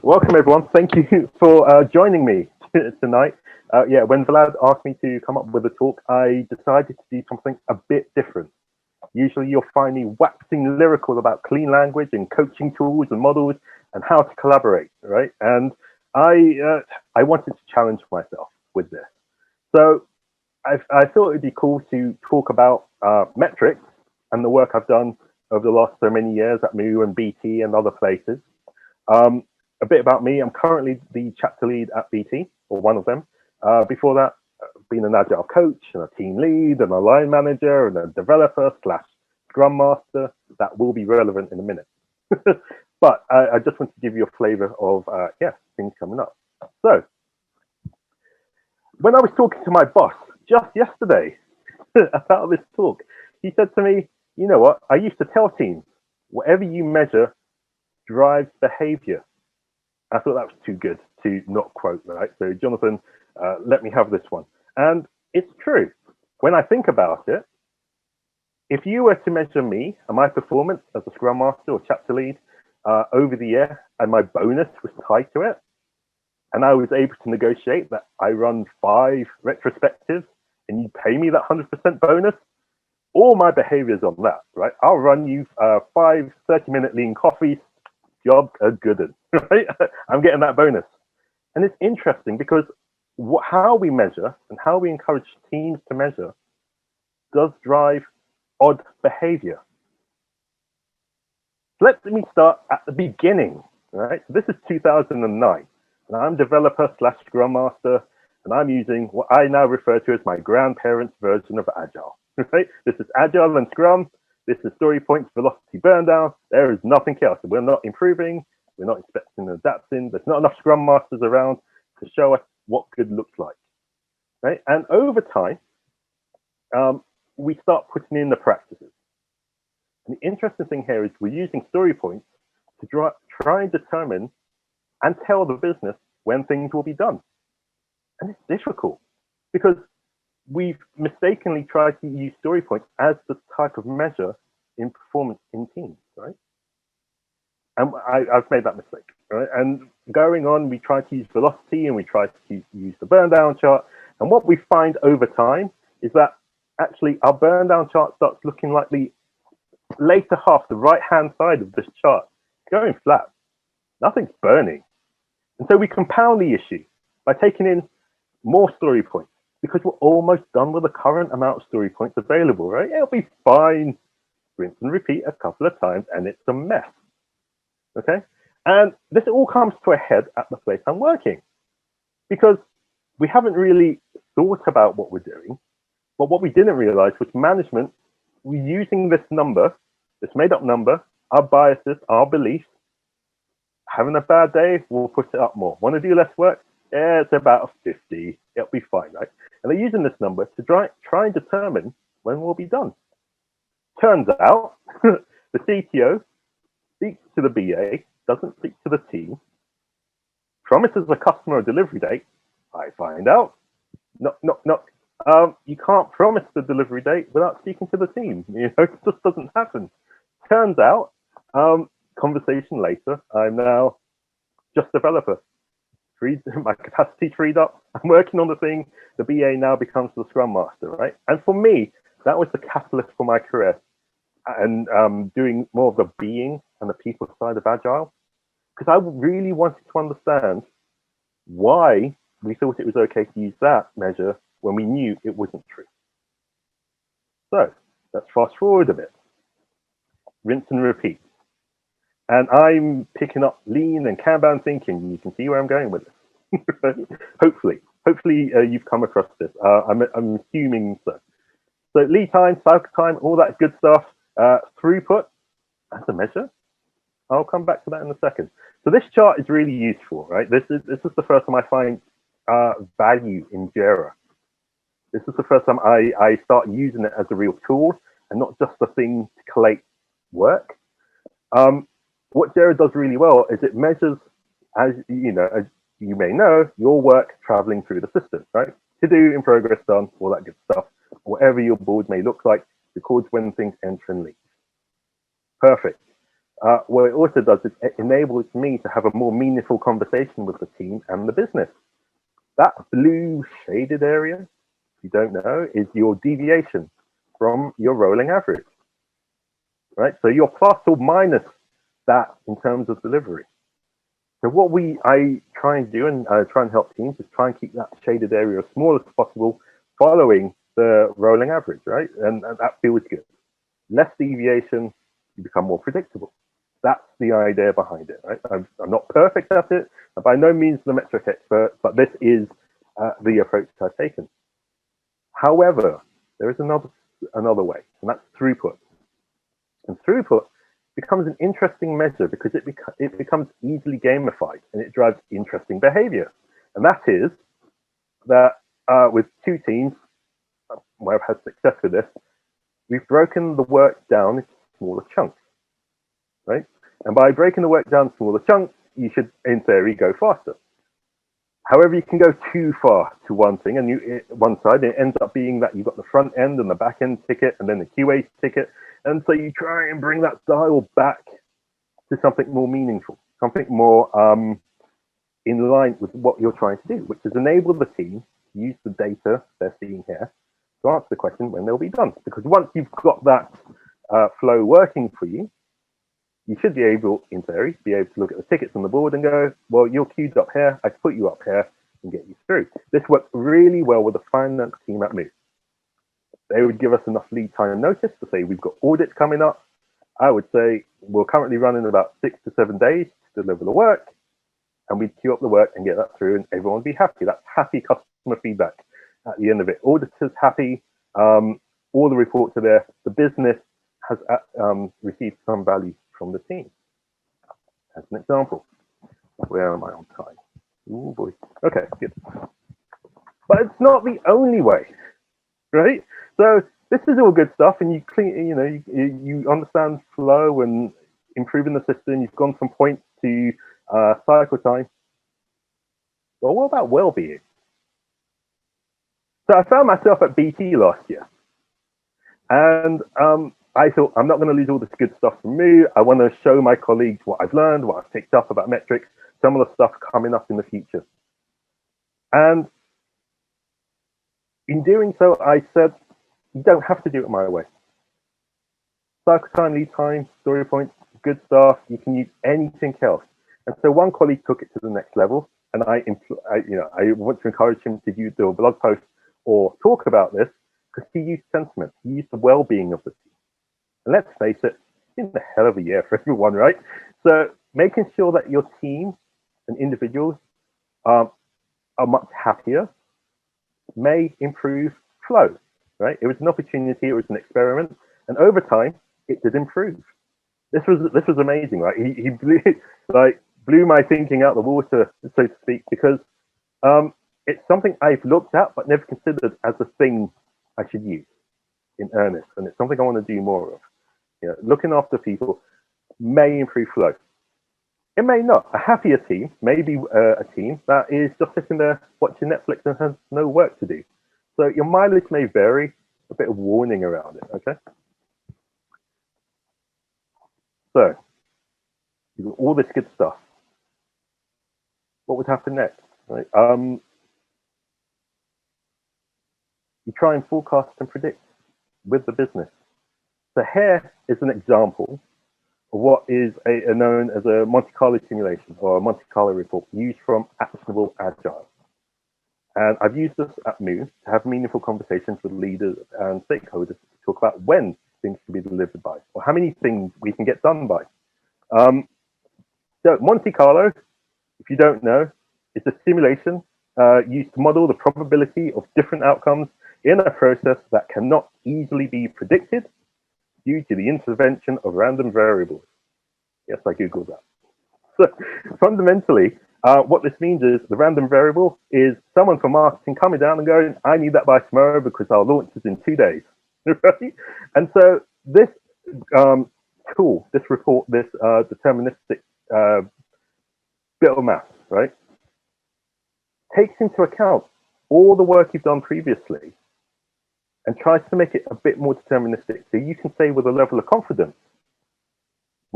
Welcome, everyone. Thank you for joining me tonight. When Vlad asked me to come up with a talk, I decided to do something a bit different. Usually you'll find me waxing lyrical about clean language and coaching tools and models and how to collaborate, right? And I wanted to challenge myself with this. So I thought it'd be cool to talk about metrics and the work I've done over the last so many years at MOO and BT and other places. A bit about me, I'm currently the chapter lead at BT, or one of them. Before that, I've been an Agile coach and a team lead and a line manager and a developer / Scrum Master. That will be relevant in a minute. But I just want to give you a flavor of, things coming up. So, when I was talking to my boss just yesterday about this talk, he said to me, you know what, I used to tell teams, whatever you measure drives behavior. I thought that was too good to not quote, right? So Jonathan, let me have this one. And it's true. When I think about it, if you were to measure me and my performance as a Scrum Master or chapter lead over the year, and my bonus was tied to it, and I was able to negotiate that I run 5 retrospectives and you pay me that 100% bonus, all my behaviors on that, right? I'll run you 5 30-minute lean coffees, job a good one, right? I'm getting that bonus. And it's interesting because how we measure and how we encourage teams to measure does drive odd behavior. Let me start at the beginning, right? This is 2009, and I'm developer / Scrum Master, and I'm using what I now refer to as my grandparents' version of Agile, right? This is Agile and Scrum. This is story points, velocity, burn down. There is nothing else. We're not improving. We're not inspecting and adapting. There's not enough Scrum Masters around to show us what good looks like, right? And over time, we start putting in the practices. And the interesting thing here is we're using story points to try and determine and tell the business when things will be done. And it's difficult because we've mistakenly tried to use story points as the type of measure in performance in teams, right? And I've made that mistake, right? And going on, we try to use velocity and we try to use the burn down chart. And what we find over time is that actually our burn down chart starts looking like the later half, the right-hand side of this chart, going flat. Nothing's burning. And so we compound the issue by taking in more story points, because we're almost done with the current amount of story points available, right? It'll be fine. Rinse and repeat a couple of times, and it's a mess. Okay? And this all comes to a head at the place I'm working, because we haven't really thought about what we're doing. But what we didn't realize was management, we're using this number, this made-up number, our biases, our beliefs. Having a bad day, we'll put it up more. Want to do less work? Yeah, it's about a 50. It'll be fine, right? And they're using this number to try and determine when we'll be done. Turns out, the CTO speaks to the BA, doesn't speak to the team, promises a customer a delivery date. I find out, you can't promise the delivery date without speaking to the team. You know, it just doesn't happen. Turns out, conversation later, I'm now just developer. My capacity freed up. I'm working on the thing. The BA now becomes the Scrum Master, right? And for me, that was the catalyst for my career, and doing more of the being and the people side of Agile, because I really wanted to understand why we thought it was okay to use that measure when we knew it wasn't true. So let's fast forward a bit. Rinse and repeat. And I'm picking up lean and Kanban thinking. You can see where I'm going with this. Hopefully you've come across this. I'm assuming so. So lead time, cycle time, all that good stuff. Throughput as a measure. I'll come back to that in a second. So this chart is really useful, right? This is the first time I find value in Jira. This is the first time I start using it as a real tool and not just a thing to collate work. What Jira does really well is it measures, as you may know, your work traveling through the system, right? To do, in progress, done, all that good stuff. Whatever your board may look like, records when things enter and leave. Perfect. What it also does is it enables me to have a more meaningful conversation with the team and the business. That blue shaded area, if you don't know, is your deviation from your rolling average, right? So you're plus or minus that in terms of delivery. So what I try and do, and I try and help teams, is try and keep that shaded area as small as possible, following the rolling average, right? And that feels good. Less deviation, you become more predictable. That's the idea behind it, right? I'm not perfect at it. I'm by no means the metric expert, but this is the approach I've taken. However, there is another way, and that's throughput. And throughput becomes an interesting measure because it becomes easily gamified and it drives interesting behavior. And that is that with two teams, where I've had success with this, we've broken the work down into smaller chunks, right? And by breaking the work down into smaller chunks, you should, in theory, go faster. However, you can go too far to one thing, and one side, it ends up being that you've got the front end and the back end ticket, and then the QA ticket, and so you try and bring that dial back to something more meaningful, something more in line with what you're trying to do, which is enable the team to use the data they're seeing here to answer the question when they'll be done. Because once you've got that flow working for you, you should be able, in theory, be able to look at the tickets on the board and go, well, you're queued up here, I put you up here and get you through. This worked really well with the finance team at MOO. They would give us enough lead time notice to say, we've got audits coming up. I would say, we're currently running about 6 to 7 days to deliver the work, and we'd queue up the work and get that through, and everyone would be happy. That's happy customer feedback at the end of it. Auditors happy, all the reports are there. The business has received some value from the team. As an example, where am I on time? Oh boy. Okay, good. But it's not the only way, right? So this is all good stuff, and you understand flow and improving the system. You've gone from point to cycle time. Well, what about well-being? So I found myself at BT last year, and I thought, I'm not going to lose all this good stuff from me. I want to show my colleagues what I've learned, what I've picked up about metrics, some of the stuff coming up in the future. And in doing so, I said, you don't have to do it my way. Cycle time, lead time, story points, good stuff. You can use anything else. And so one colleague took it to the next level, and I want to encourage him to do a blog post or talk about this, because he used sentiment. He used the well-being of the team. And let's face it, it's been a hell of a year for everyone, right? So making sure that your team and individuals are much happier may improve flow, right? It was an opportunity, it was an experiment, and over time, it did improve. This was amazing, right? He blew my thinking out the water, so to speak, because it's something I've looked at but never considered as a thing I should use in earnest, and it's something I want to do more of. Looking after people may improve flow. It may not. A happier team may be a team that is just sitting there watching Netflix and has no work to do. So your mileage may vary, a bit of warning around it, okay? So, you've got all this good stuff. What would happen next, right? You try and forecast and predict with the business. So here is an example of what is known as a Monte Carlo simulation or a Monte Carlo report used from Actionable Agile. And I've used this at MOO to have meaningful conversations with leaders and stakeholders to talk about when things can be delivered by, or how many things we can get done by. So Monte Carlo, if you don't know, is a simulation used to model the probability of different outcomes in a process that cannot easily be predicted due to the intervention of random variables. Yes, I Googled that. So fundamentally, what this means is the random variable is someone from marketing coming down and going, I need that by tomorrow because our launch is in 2 days. Right? And so this tool, this report, this deterministic bit of math, right, takes into account all the work you've done previously and tries to make it a bit more deterministic. So you can say with a level of confidence,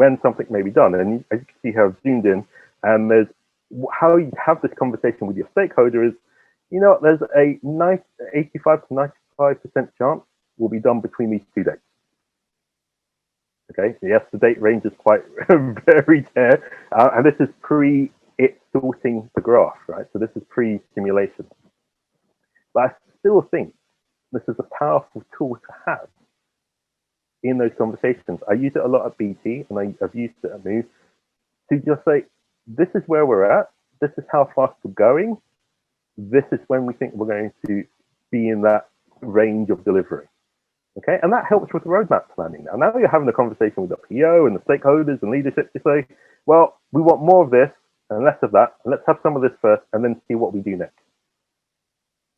when something may be done. And as you can see how I've zoomed in, and there's how you have this conversation with your stakeholder is, there's a 85 to 95% chance will be done between these 2 dates. Okay, yes, the date range is quite varied here, and this is it sorting the graph, right? So this is pre-simulation. But I still think this is a powerful tool to have in those conversations. I use it a lot at BT, and I've used it at MOO to just say, this is where we're at, this is how fast we're going, this is when we think we're going to be in that range of delivery. Okay, and that helps with roadmap planning. Now you're having a conversation with the PO and the stakeholders and leadership to say, well, we want more of this and less of that, and let's have some of this first and then see what we do next.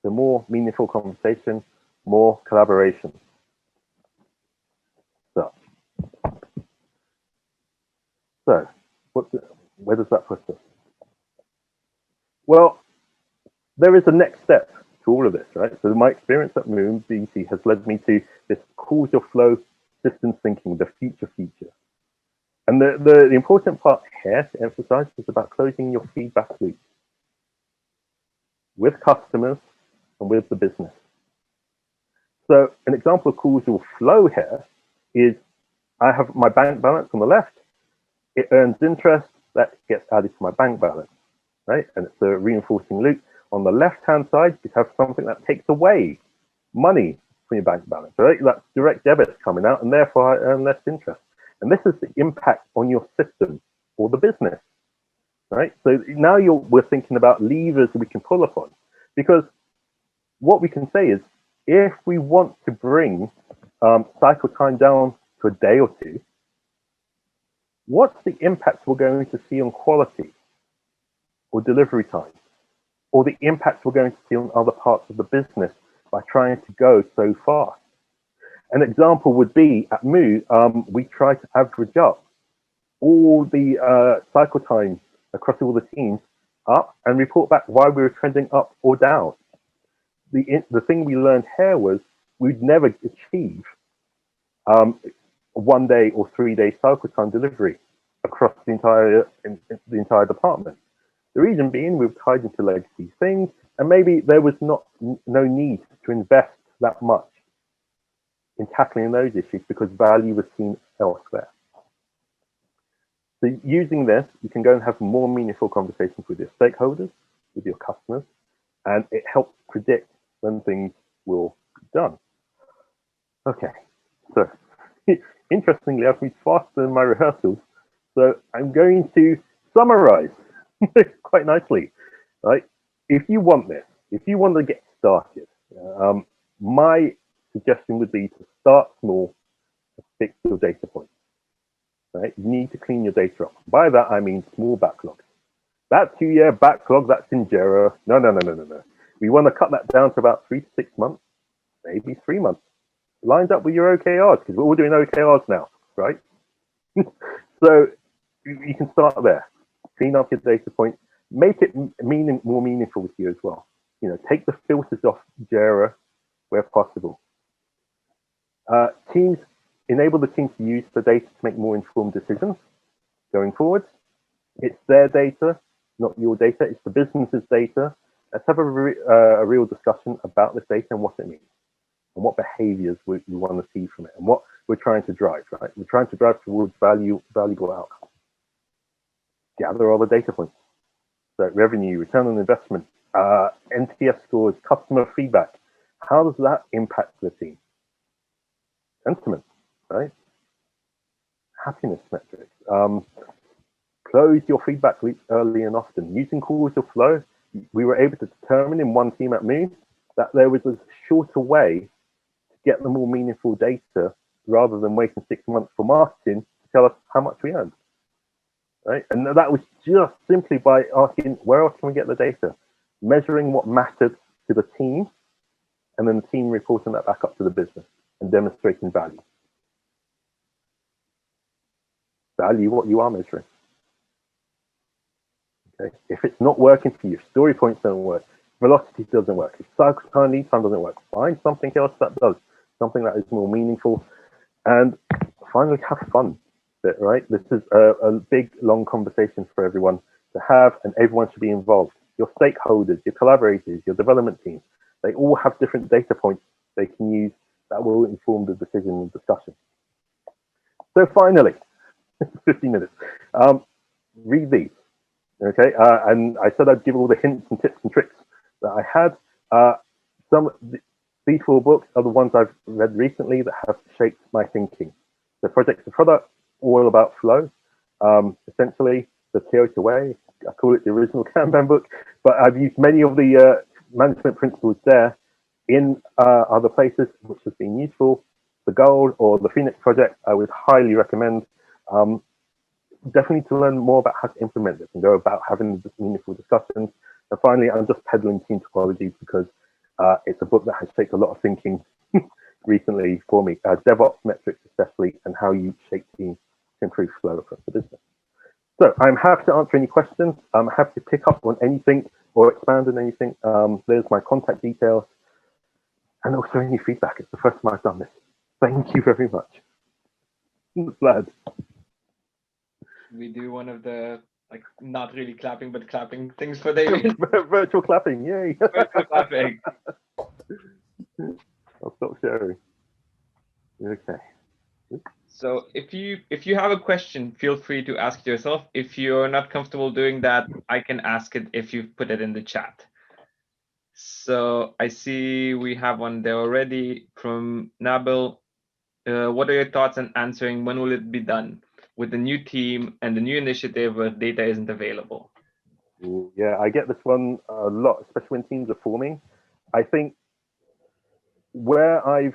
So more meaningful conversation, more collaboration. So where does that put us? Well, there is a next step to all of this, right? So my experience at MOO and BT has led me to this causal flow systems thinking, the future. And the important part here to emphasize is about closing your feedback loop with customers and with the business. So an example of causal flow here is I have my bank balance on the left, it earns interest, that gets added to my bank balance, right? And it's a reinforcing loop. On the left-hand side, you have something that takes away money from your bank balance, right? That's direct debits coming out, and therefore I earn less interest. And this is the impact on your system or the business, right? So now we're thinking about levers we can pull upon, because what we can say is, if we want to bring cycle time down to a day or two, what's the impact we're going to see on quality or delivery time, or the impact we're going to see on other parts of the business by trying to go so fast? An example would be at MOO, we try to average up all the cycle time across all the teams up and report back why we were trending up or down. The thing we learned here was we'd never achieve 1 day or 3 day cycle time delivery across the entire department. The reason being we were tied into legacy things, and maybe there was no need to invest that much in tackling those issues because value was seen elsewhere. So using this, you can go and have more meaningful conversations with your stakeholders, with your customers, and it helps predict when things will be done. Okay, so interestingly, I've been faster in my rehearsals, so I'm going to summarize quite nicely, right? If you want this, if you want to get started, my suggestion would be to start small and fix your data points, right? You need to clean your data up. By that, I mean small backlogs. That 2-year backlog, that's in Jira. No. We want to cut that down to about 3 to 6 months, maybe 3 months. Lines up with your OKRs, because we're all doing OKRs now, right? So you can start there. Clean up your data points. Make it more meaningful with you as well. Take the filters off Jira where possible. Teams, enable the teams to use the data to make more informed decisions going forward. It's their data, not your data. It's the business's data. Let's have a real discussion about this data and what it means, and what behaviors we want to see from it, and what we're trying to drive, right? We're trying to drive towards valuable outcomes. Gather all the data points. So revenue, return on investment, NPS scores, customer feedback. How does that impact the team? Sentiment, right? Happiness metrics. Close your feedback loops early and often. Using causal flow, we were able to determine in one team at MOO that there was a shorter way to get the more meaningful data rather than waiting 6 months for marketing to tell us how much we earned. Right? And that was just simply by asking, where else can we get the data? Measuring what mattered to the team, and then the team reporting that back up to the business and demonstrating value. Value what you are measuring. Okay. If it's not working for you, story points don't work, velocity doesn't work, if cycle time, lead time doesn't work, find something else that does, something that is more meaningful. And finally, have fun. bit, right? This is a big, long conversation for everyone to have, and everyone should be involved. Your stakeholders, your collaborators, your development teams, they all have different data points they can use that will inform the decision and discussion. So finally, 50 minutes, read these, okay? And I said I'd give all the hints and tips and tricks that I had. These 4 books are the ones I've read recently that have shaped my thinking. The Project to Product, all about flow. Essentially, the Kyoto Way, I call it the original Kanban book, but I've used many of the management principles there in other places, which has been useful. The Goal or the Phoenix Project, I would highly recommend. Definitely to learn more about how to implement this and go about having meaningful discussions. And finally, I'm just peddling team topologies because it's a book that has shaped a lot of thinking recently for me. DevOps metrics especially, and how you shape teams to improve flow across the business. So I'm happy to answer any questions. I'm happy to pick up on anything or expand on anything. There's my contact details and also any feedback. It's the first time I've done this. Thank you very much. Glad. We do one of the, like, not really clapping, but clapping things for David. Virtual clapping, yay. Virtual clapping. I'll stop sharing. Okay. So if you have a question, feel free to ask it yourself. If you're not comfortable doing that, I can ask it if you put it in the chat. So I see we have one there already from Nabil. What are your thoughts on answering when will it be done with the new team and the new initiative where data isn't available? Yeah, I get this one a lot, especially when teams are forming. I think where I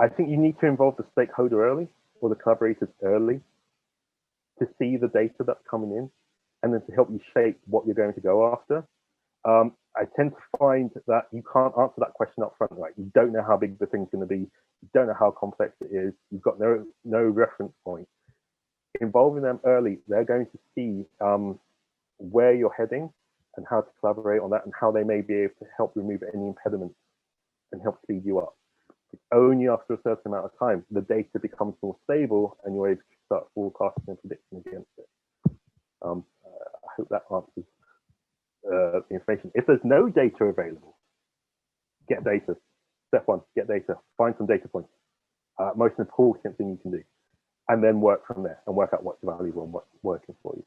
think you need to involve the stakeholder early or the collaborators early to see the data that's coming in and then to help you shape what you're going to go after. I tend to find that you can't answer that question up front, right? You don't know how big the thing's going to be. You don't know how complex it is. You've got no reference point. Involving them early, they're going to see where you're heading and how to collaborate on that and how they may be able to help remove any impediments and help speed you up. It's only after a certain amount of time the data becomes more stable and you're able to start forecasting and predicting against it. I hope that answers the information. If there's no data available, get data. Step 1, get data. Find some data points. Most important thing you can do. And then work from there and work out what's valuable and what's working for you.